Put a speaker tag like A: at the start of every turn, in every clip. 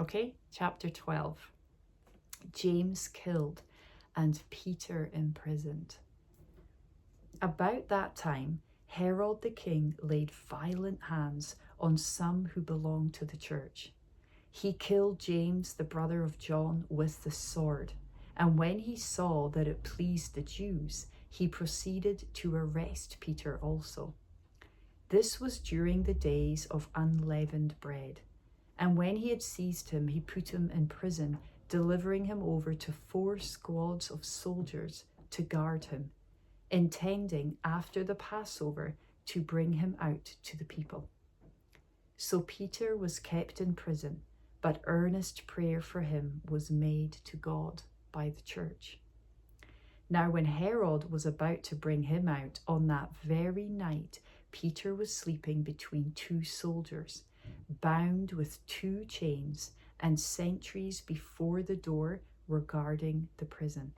A: Okay, chapter 12. James killed and Peter imprisoned. About that time, Herod the king laid violent hands on some who belonged to the church. He killed James, the brother of John, with the sword, and when he saw that it pleased the Jews, he proceeded to arrest Peter also. This was during the days of unleavened bread. And when he had seized him, he put him in prison, delivering him over to 4 squads of soldiers to guard him, intending after the Passover to bring him out to the people. So Peter was kept in prison, but earnest prayer for him was made to God by the church. Now when Herod was about to bring him out on that very night, Peter was sleeping between 2 soldiers, bound with 2 chains, and sentries before the door were guarding the prison.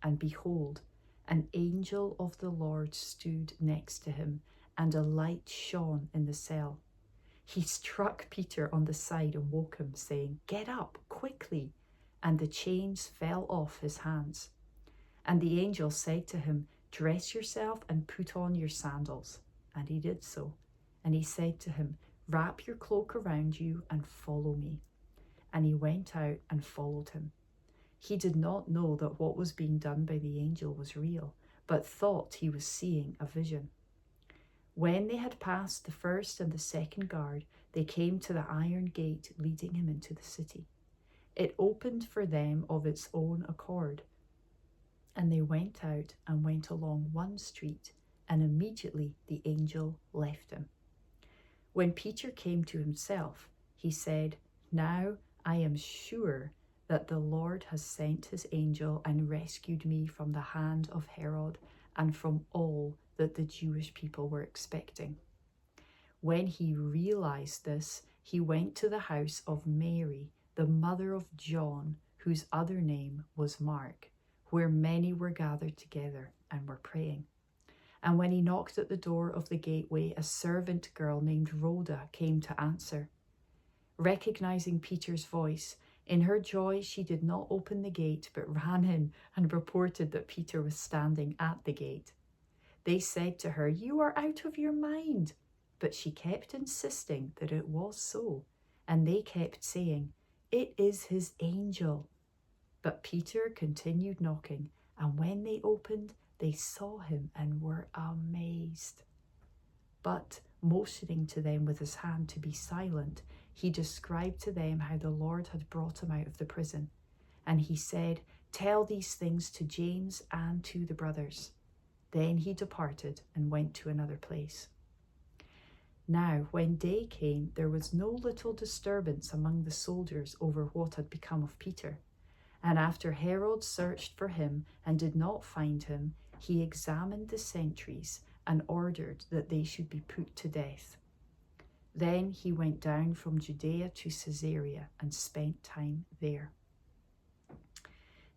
A: And behold, an angel of the Lord stood next to him, and a light shone in the cell. He struck Peter on the side and woke him, saying, "Get up quickly." And the chains fell off his hands. And the angel said to him, "Dress yourself and put on your sandals." And he did so. And he said to him, "Wrap your cloak around you and follow me." And he went out and followed him. He did not know that what was being done by the angel was real, but thought he was seeing a vision. When they had passed the first and the second guard, they came to the iron gate leading him into the city. It opened for them of its own accord, and they went out and went along one street, and immediately the angel left him. When Peter came to himself, he said, "Now I am sure that the Lord has sent his angel and rescued me from the hand of Herod and from all that the Jewish people were expecting." When he realized this, he went to the house of Mary, the mother of John, whose other name was Mark, where many were gathered together and were praying. And when he knocked at the door of the gateway, a servant girl named Rhoda came to answer. Recognizing Peter's voice, in her joy she did not open the gate, but ran in and reported that Peter was standing at the gate. They said to her, "You are out of your mind." But she kept insisting that it was so, and they kept saying, "It is his angel." But Peter continued knocking, and when they opened, they saw him and were amazed. But motioning to them with his hand to be silent, he described to them how the Lord had brought him out of the prison. And he said, "Tell these things to James and to the brothers." Then he departed and went to another place. Now, when day came, there was no little disturbance among the soldiers over what had become of Peter. And after Herod searched for him and did not find him, he examined the sentries and ordered that they should be put to death. Then he went down from Judea to Caesarea and spent time there.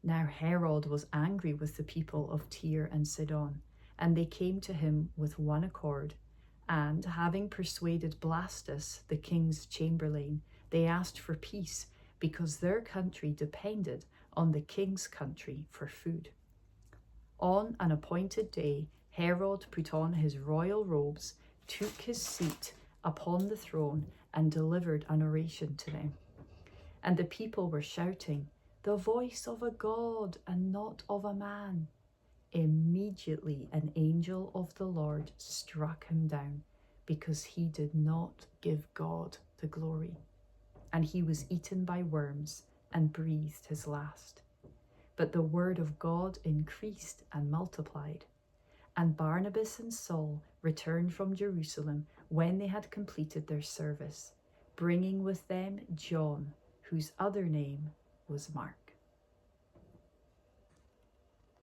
A: Now Herod was angry with the people of Tyre and Sidon, and they came to him with one accord, and having persuaded Blastus, the king's chamberlain, they asked for peace, because their country depended on the king's country for food. On an appointed day, Herod put on his royal robes, took his seat upon the throne, and delivered an oration to them. And the people were shouting, "The voice of a god and not of a man." Immediately an angel of the Lord struck him down, because he did not give God the glory. And he was eaten by worms and breathed his last. But the word of God increased and multiplied. And Barnabas and Saul returned from Jerusalem when they had completed their service, bringing with them John, whose other name was Mark.